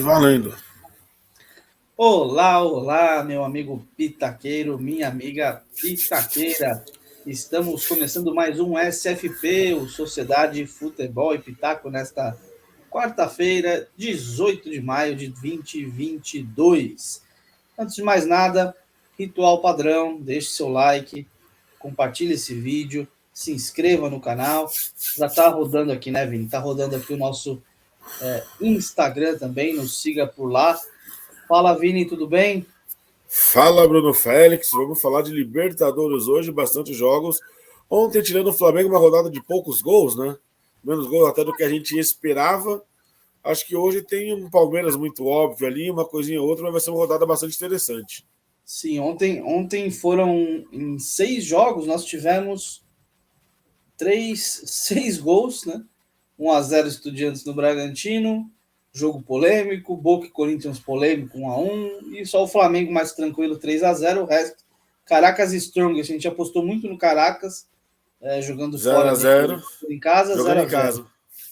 valendo. Olá, olá, meu amigo pitaqueiro, minha amiga pitaqueira. Estamos começando mais um SFP, o Sociedade Futebol e Pitaco, nesta quarta-feira, 18 de maio de 2022. Antes de mais nada, ritual padrão, deixe seu like, compartilhe esse vídeo, se inscreva no canal. Já tá rodando aqui, né, Vini? Tá rodando aqui o nosso Instagram também, nos siga por lá. Fala, Vini, tudo bem? Fala, Bruno Félix. Vamos falar de Libertadores hoje, bastante jogos. Ontem, tirando o Flamengo, uma rodada de poucos gols, né? Menos gols até do que a gente esperava. Acho que hoje tem um Palmeiras muito óbvio ali, uma coisinha ou outra, mas vai ser uma rodada bastante interessante. Sim, ontem foram em 6 jogos, nós tivemos seis gols, né? 1-0 Estudiantes no Bragantino, jogo polêmico, Boca e Corinthians polêmico 1-1, e só o Flamengo mais tranquilo 3-0, o resto, Caracas e Strong, a gente apostou muito no Caracas, jogando Zero fora a zero, em casa, jogando em 0-0. casa.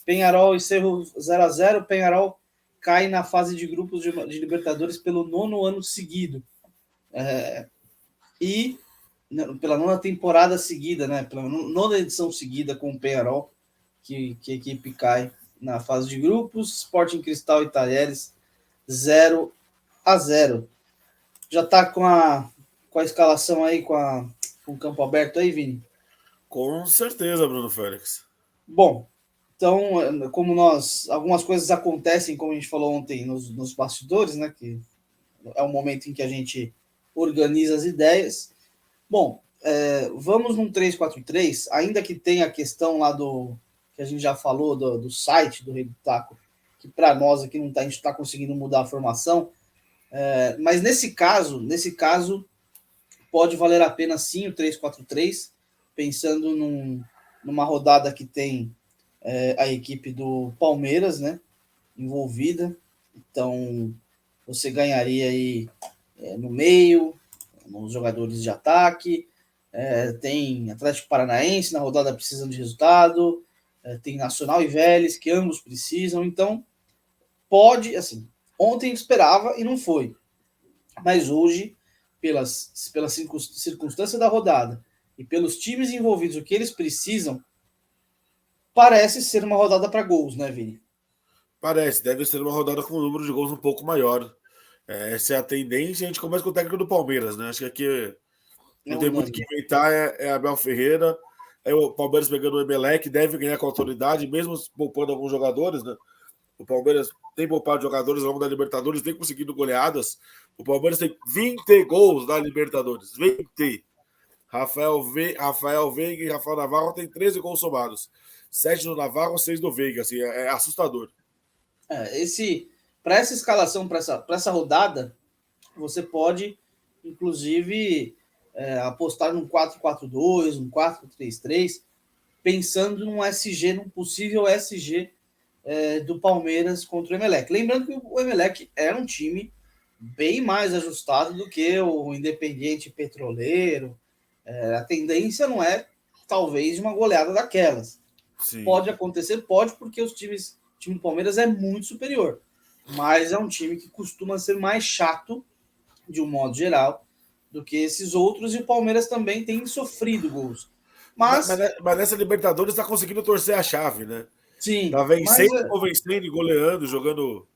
Penharol e Cerro 0-0, Penharol cai na fase de grupos de Libertadores pelo 9º ano seguido. E pela 9ª temporada seguida, né? Pela 9ª edição seguida com o Penharol, que a equipe cai na fase de grupos. Sporting Cristal e Talheres 0-0. Já tá com a escalação aí, com o campo aberto aí, Vini? Com certeza, Bruno Félix. Bom, então, como algumas coisas acontecem, como a gente falou ontem nos bastidores, né? Que é o momento em que a gente organiza as ideias. Bom, vamos num 3-4-3, ainda que tenha a questão lá que a gente já falou do site do Rei do Taco, que para nós aqui não tá, a gente está conseguindo mudar a formação, mas nesse caso pode valer a pena sim o 3-4-3, pensando numa rodada que tem a equipe do Palmeiras, né, envolvida. Então você ganharia aí no meio, nos jogadores de ataque. Tem Atlético Paranaense na rodada precisando de resultado, tem Nacional e Vélez, que ambos precisam. Então, pode, assim, ontem esperava e não foi. Mas hoje, pela circunstância da rodada e pelos times envolvidos, o que eles precisam, parece ser uma rodada para gols, né, Vini? Parece, deve ser uma rodada com um número de gols um pouco maior. Essa é a tendência. A gente começa com o técnico do Palmeiras, né? Acho que aqui É não tem muito o que unânime. inventar, é Abel Ferreira. É o Palmeiras pegando o Emelec, deve ganhar com autoridade, mesmo poupando alguns jogadores, né? O Palmeiras tem poupado jogadores ao longo da Libertadores, tem conseguido goleadas. O Palmeiras tem 20 gols na Libertadores. 20. Rafael Veiga e Rafael Navarro tem 13 gols somados. 7 do Navarro, 6 do Veiga. Assim, é assustador. Para essa escalação, para essa rodada, você pode, inclusive, apostar num 4-4-2, um 4-3-3, pensando num possível SG do Palmeiras contra o Emelec. Lembrando que o Emelec era um time bem mais ajustado do que o Independiente Petroleiro. A tendência não é, talvez, uma goleada daquelas. Sim. Pode acontecer, pode, porque o time do Palmeiras é muito superior. Mas é um time que costuma ser mais chato, de um modo geral, do que esses outros, e o Palmeiras também tem sofrido gols. Mas, Mas nessa Libertadores está conseguindo torcer a chave, né? sim, Tá vencendo, convencendo e goleando, jogando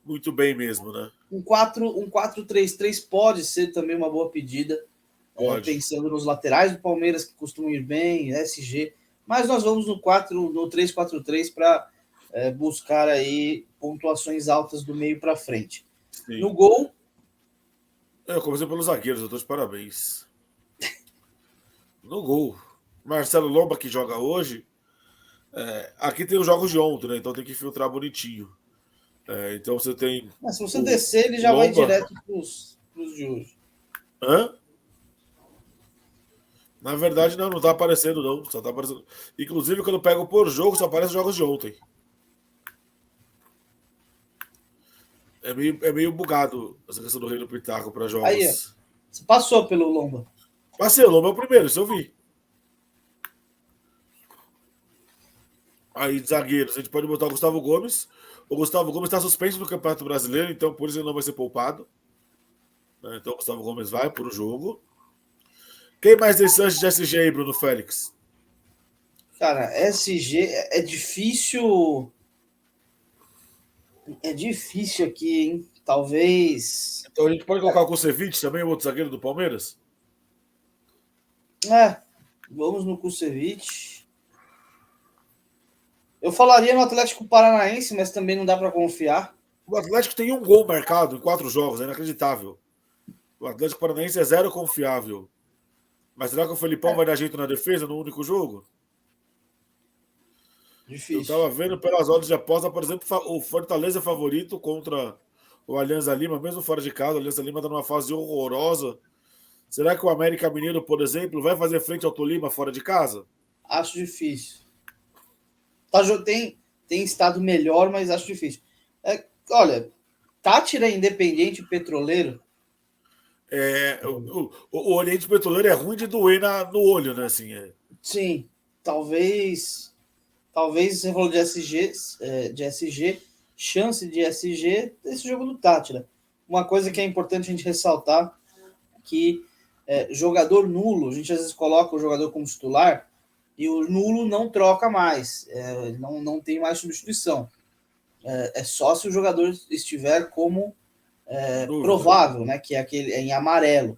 muito bem mesmo, né? um 4-3-3 pode ser também uma boa pedida, Pode. pensando nos laterais do Palmeiras, que costumam ir bem, SG. Mas nós vamos no 3-4-3 para buscar aí pontuações altas do meio para frente. No Sim. gol, Eu comecei pelos zagueiros, eu tô de parabéns. No gol. Marcelo Lomba, que joga hoje. Aqui tem os jogos de ontem, né? Então tem que filtrar bonitinho. Então você tem mas se você o descer, ele já vai Lomba. direto para os de hoje. Hã? Na verdade, não tá aparecendo, não. Só tá aparecendo. Inclusive, quando eu pego por jogo, só aparece os jogos de ontem. É meio bugado essa questão do Rei do Pitaco para Aí, ó, jogos. você passou pelo Lomba. Marcelo Lomba é o primeiro, isso eu vi. Aí, zagueiros, a gente pode botar o Gustavo Gomes. O Gustavo Gomes está suspenso no Campeonato Brasileiro, então por isso ele não vai ser poupado. Então o Gustavo Gomes vai para o jogo. Quem mais tem chance de SG aí, Bruno Félix? Cara, SG é difícil. É difícil aqui, hein? Talvez. Então a gente pode colocar o Kusevich também, o outro zagueiro do Palmeiras? É, vamos no Kusevich. Eu falaria no Atlético Paranaense, mas também não dá para confiar. O Atlético tem um gol marcado em 4 jogos, é inacreditável. O Atlético Paranaense é zero confiável. Mas será que o Felipão vai dar jeito na defesa no único jogo? Eu Difícil. estava vendo pelas odds de aposta, por exemplo, o Fortaleza é favorito contra o Alianza Lima, mesmo fora de casa. O Alianza Lima está numa fase horrorosa. Será que o América Mineiro, por exemplo, vai fazer frente ao Tolima fora de casa? Acho difícil. Tá, tem estado melhor, mas acho difícil. Olha, Tátira Independente Petroleiro. O Oriente Petroleiro é ruim de doer no olho, né? Assim, Sim, talvez você falou de SG, chance de SG esse jogo do Tátira. Uma coisa que é importante a gente ressaltar que jogador nulo, a gente às vezes coloca o jogador como titular e o nulo não troca mais, não tem mais substituição. É só se o jogador estiver como provável, né, que é aquele em amarelo.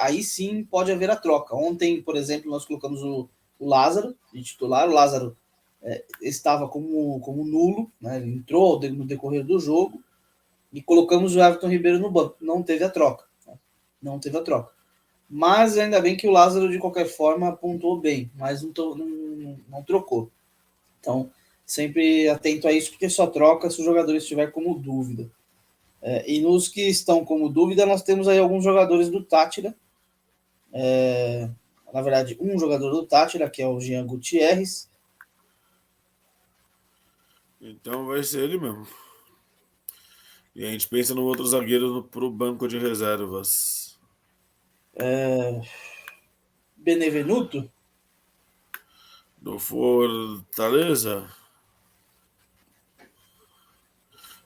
Aí sim pode haver a troca. Ontem, por exemplo, nós colocamos o Lázaro de titular. O Lázaro estava como nulo, né? Ele entrou no decorrer do jogo e colocamos o Everton Ribeiro no banco. Não teve a troca. Né? Não teve a troca. Mas ainda bem que o Lázaro, de qualquer forma, pontuou bem, mas não trocou. Então, sempre atento a isso, porque só troca se o jogador estiver como dúvida. E nos que estão como dúvida, nós temos aí alguns jogadores do Tátira. Na verdade, um jogador do Tátira, que é o Jean Gutierrez. então vai ser ele mesmo. E a gente pensa no outro zagueiro para o banco de reservas. Benevenuto. Do Fortaleza.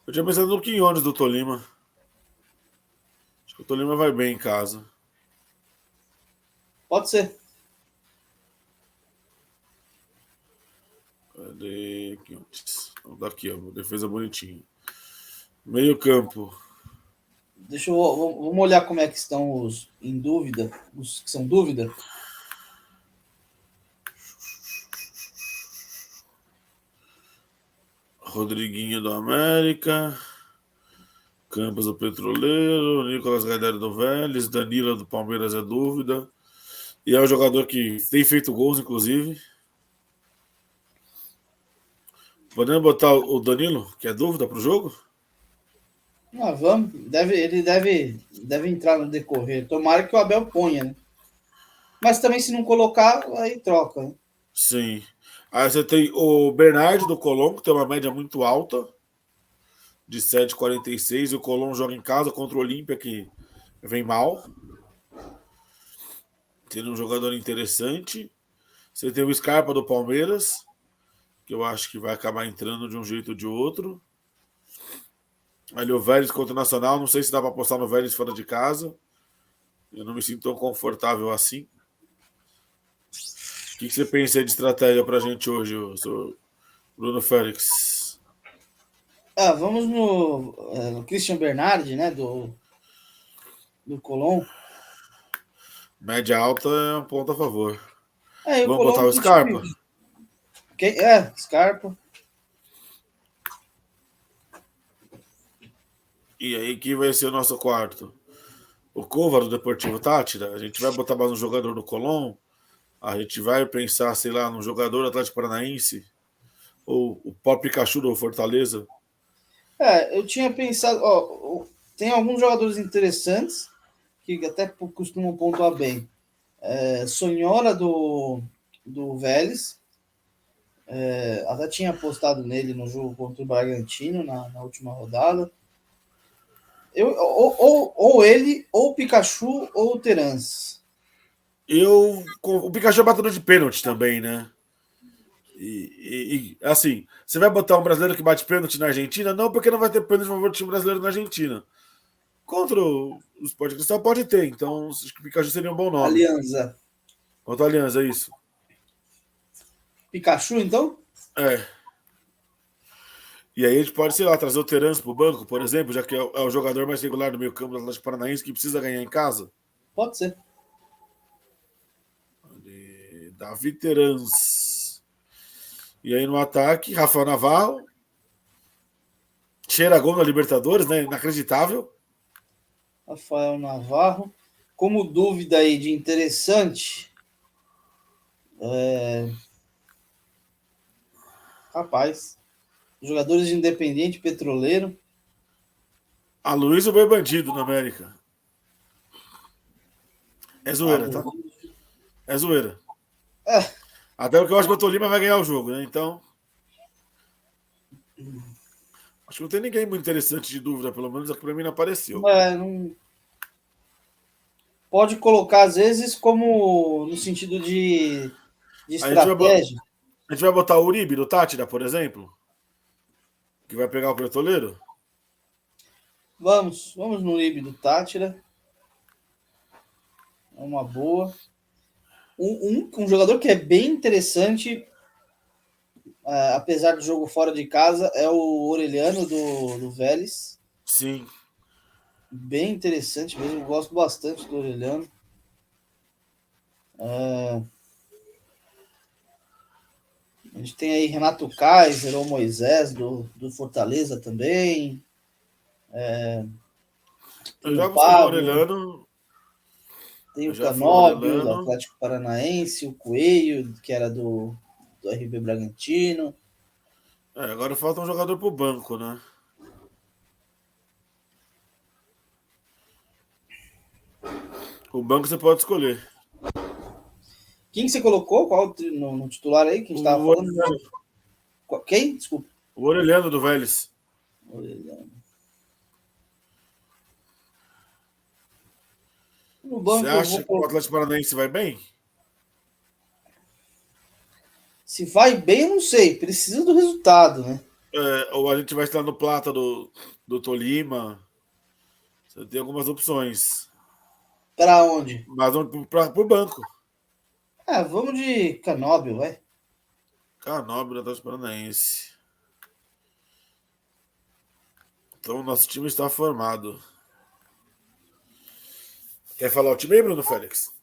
Eu tinha pensado no Quinones do Tolima. Acho que o Tolima vai bem em casa. Pode ser. Cadê Quinones? Daqui, ó. Defesa bonitinha. Meio campo. Vamos olhar como é que estão os em dúvida, os que são dúvida. Rodriguinho do América. Campos do Petroleiro. Nicolas Gaidari do Vélez. Danilo do Palmeiras é dúvida. E é um jogador que tem feito gols, inclusive. Podemos botar o Danilo, que é dúvida para o jogo? Vamos. Ele deve entrar no decorrer. Tomara que o Abel ponha, né? Mas também, se não colocar, aí troca. Né? Sim. Aí você tem o Bernardo do Colón, que tem uma média muito alta, de 7,46. E o Colón joga em casa contra o Olímpia, que vem mal. Tem um jogador interessante. Você tem o Scarpa do Palmeiras, que eu acho que vai acabar entrando de um jeito ou de outro. Ali o Vélez contra o Nacional. Não sei se dá para apostar no Vélez fora de casa. Eu não me sinto tão confortável assim. O que você pensa de estratégia para a gente hoje, seu Bruno Félix? Vamos no Christian Bernardi, né? Do Colón. Média alta é um ponto a favor. O Vamos Colón botar o tem Scarpa? Scarpa. E aí, quem vai ser o nosso quarto? O Cova do Deportivo Tátira? A gente vai botar mais um jogador no Colón? A gente vai pensar, sei lá, num jogador do Atlético Paranaense? Ou o próprio Pikachu do Fortaleza? Eu tinha pensado, tem alguns jogadores interessantes que até costumam pontuar bem. Sonhora do Vélez, até tinha apostado nele no jogo contra o Bragantino na última rodada. Ou ele, ou o Pikachu, ou o Terence. O Pikachu é batedor de pênalti também, né? Assim, você vai botar um brasileiro que bate pênalti na Argentina? Não, porque não vai ter pênalti a favor do time brasileiro na Argentina. Contra o Sport Cristal pode ter, então acho que Pikachu seria um bom nome. Alianza. Contra a Aliança, é isso. Pikachu, então? É. E aí a gente pode, sei lá, trazer o Terence pro banco, por exemplo, já que é o jogador mais regular do meio campo do Atlético Paranaense que precisa ganhar em casa. Pode ser. Davi Terence. E aí no ataque, Rafael Navarro. Cheira gol na Libertadores, né? Inacreditável. Rafael Navarro. Como dúvida aí de interessante, rapaz, jogadores de Independente Petroleiro. Aloysio Boi Bandido na América. É zoeira, tá? É zoeira. Até porque eu acho que o Tolima vai ganhar o jogo, né? Então. Acho que não tem ninguém muito interessante de dúvida, pelo menos aqui pra mim não apareceu. Não... Pode colocar, às vezes, como no sentido de estratégia. A gente vai botar o Uribe do Tátira, por exemplo, que vai pegar o Petroleiro. Vamos no Uribe do Tátira. É uma boa. Um jogador que é bem interessante, apesar do jogo fora de casa, é o Orelhano do Vélez. Sim. Bem interessante mesmo, eu gosto bastante do Orelhano. A gente tem aí Renato Kaiser ou Moisés do Fortaleza também. Eu já gostei do Orelhano. Tem o Canóbio, do Atlético Paranaense, o Coelho, que era do RB Bragantino. Agora falta um jogador pro banco, né? O banco você pode escolher. Quem você colocou? Qual no titular aí que a gente estava falando? Orelhano. Quem? Desculpa. O Orelhano do Vélez. Orelhano. No banco, você acha que o Atlético Paranaense vai bem? Se vai bem, eu não sei. Precisa do resultado, né? Ou a gente vai estar no Plata do Tolima. Você tem algumas opções. Para onde? Mas vamos para o banco. Vamos de Canóbio, vai. Canóbio do Atlético Paranaense. Então, nosso time está formado. Quer falar o time aí, Bruno Félix?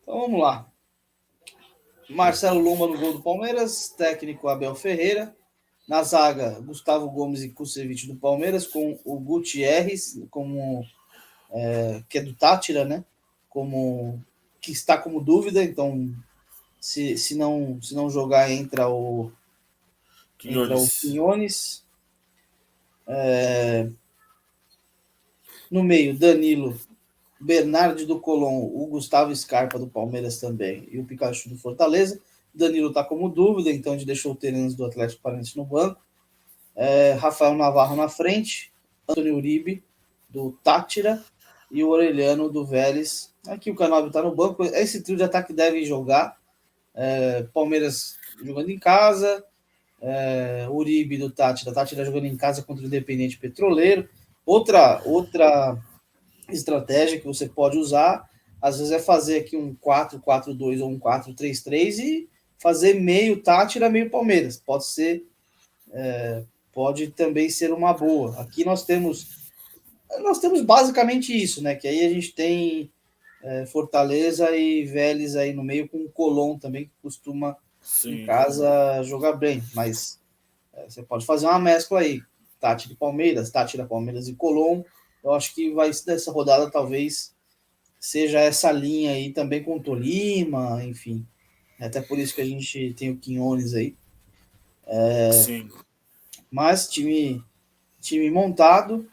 Então, vamos lá. Marcelo Lomba no gol do Palmeiras. Técnico Abel Ferreira. Na zaga, Gustavo Gomes e Kusevich do Palmeiras, com o Gutierrez, que é do Tátira, né? Que está como dúvida, então se não jogar, entra o Quinones. No meio, Danilo, Bernardo do Colón, o Gustavo Scarpa do Palmeiras também e o Pikachu do Fortaleza. Danilo está como dúvida, então a gente deixou o Terence do Atlético Paranaense no banco. Rafael Navarro na frente, Antônio Uribe do Tátira e o Orelhano do Vélez. Aqui o Canóbio está no banco. Esse trio de ataque deve jogar. Palmeiras jogando em casa, Uribe do Tátira jogando em casa contra o Independente Petroleiro. Outra estratégia que você pode usar, às vezes, é fazer aqui um 4-4-2 ou um 4-3-3 e fazer meio Tátira, meio Palmeiras. Pode também ser uma boa. Aqui nós temos basicamente isso, né? Que aí a gente tem Fortaleza e Vélez aí no meio, com o Colón também, que costuma em casa jogar bem. Mas você pode fazer uma mescla aí. Tátira Palmeiras e Colón. Eu acho que nessa rodada talvez seja essa linha aí também com o Tolima, enfim. Até por isso que a gente tem o Quinones aí. Sim. Mas time montado,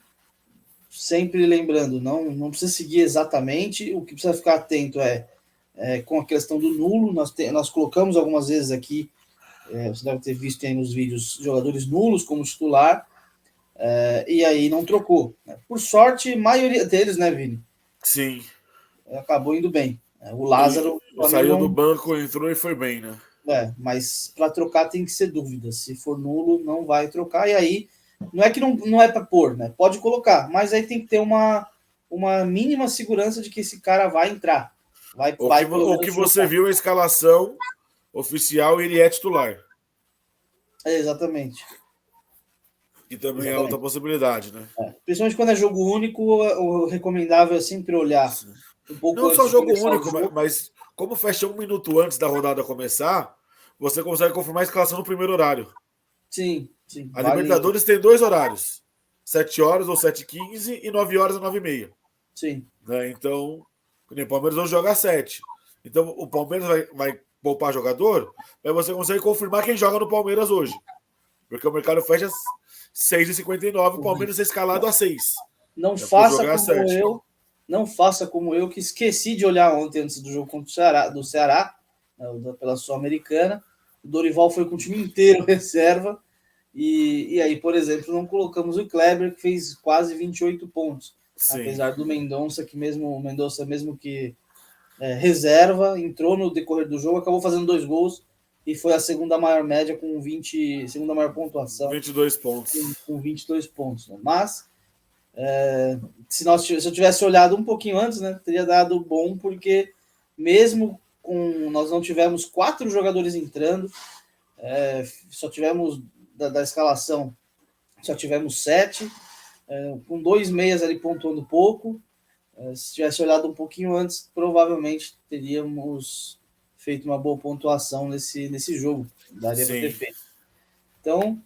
sempre lembrando, não precisa seguir exatamente. O que precisa ficar atento com a questão do nulo. Nós colocamos algumas vezes aqui, você deve ter visto aí nos vídeos, jogadores nulos como titular, e aí não trocou. Por sorte, a maioria deles, né, Vini? Sim. Acabou indo bem. O Lázaro... Saiu do banco, entrou e foi bem, né? Mas para trocar tem que ser dúvida. Se for nulo, não vai trocar. E aí, não é que não é para pôr, né? Pode colocar, mas aí tem que ter uma mínima segurança de que esse cara vai entrar. O que você viu a escalação oficial, ele é titular. Exatamente. Que também é outra possibilidade, né? Principalmente quando é jogo único, o recomendável é sempre olhar um pouco não antes só de jogo começar único, o jogo. mas como fecha 1 minuto antes da rodada começar, você consegue confirmar a escalação no primeiro horário. Sim. A Libertadores tem 2 horários: 7 horas ou 7h15 e 9 horas ou 9h30. Sim. Né? Então, o Palmeiras não joga às 7. Então, o Palmeiras vai poupar jogador, mas você consegue confirmar quem joga no Palmeiras hoje. Porque o mercado fecha às 6h59, o Palmeiras é escalado às 6. Não faça como eu, que esqueci de olhar ontem antes do jogo contra do Ceará, pela Sul-Americana. O Dorival foi com o time inteiro reserva. E aí, por exemplo, não colocamos o Kleber, que fez quase 28 pontos. Sim. Apesar do Mendonça, mesmo que reserva, entrou no decorrer do jogo, acabou fazendo 2 gols e foi a segunda maior média com segunda maior pontuação. 22 pontos. Com 22 pontos. Né? Mas se eu tivesse olhado um pouquinho antes, né, teria dado bom, porque mesmo nós não tivemos 4 jogadores entrando, só tivemos da escalação, só tivemos 7, com 2 meias ali pontuando pouco. Se tivesse olhado um pouquinho antes, provavelmente teríamos feito uma boa pontuação nesse jogo. Daria para ter feito. Então,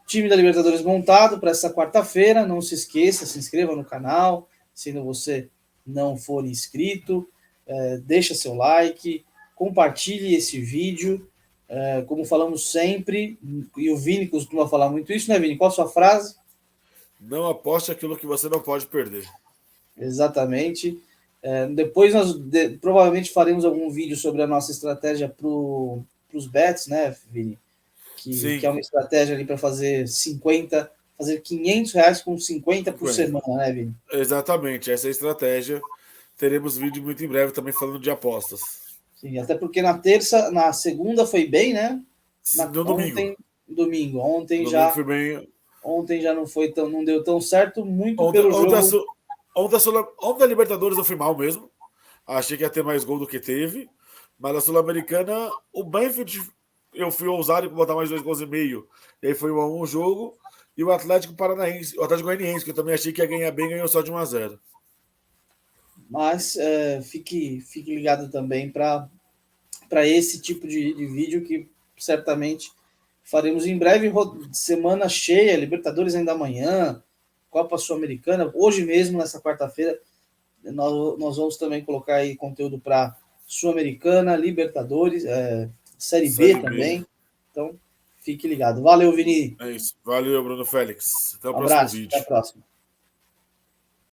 time da Libertadores montado para essa quarta-feira. Não se esqueça, se inscreva no canal. Se você não for inscrito, deixa seu like, compartilhe esse vídeo. Como falamos sempre, e o Vini costuma falar muito isso, né, Vini? Qual a sua frase? Não aposte aquilo que você não pode perder. Exatamente. Depois nós provavelmente faremos algum vídeo sobre a nossa estratégia para os bets, né, Vini? Que é uma estratégia ali para fazer R$500 com 50 por semana, né, Vini? Exatamente, essa é a estratégia. Teremos vídeo muito em breve também falando de apostas. Sim, até porque na segunda foi bem, né? No domingo. Domingo. Ontem já não deu tão certo, pelo jogo. Ontem a Libertadores eu fui mal mesmo. Achei que ia ter mais gol do que teve. Mas a Sul-Americana, o Banfield, eu fui ousado em botar mais 2 gols e meio. E aí foi 1-1 o jogo. E o Atlético Goianiense, que eu também achei que ia ganhar bem, ganhou só de 1-0. Mas fique ligado também para esse tipo de vídeo que certamente faremos em breve. Semana cheia, Libertadores ainda amanhã, Copa Sul-Americana, hoje mesmo, nessa quarta-feira, nós vamos também colocar aí conteúdo para Sul-Americana, Libertadores, Série B também. Então, fique ligado. Valeu, Vini. É isso. Valeu, Bruno Félix. Até o próximo vídeo. Até a próxima.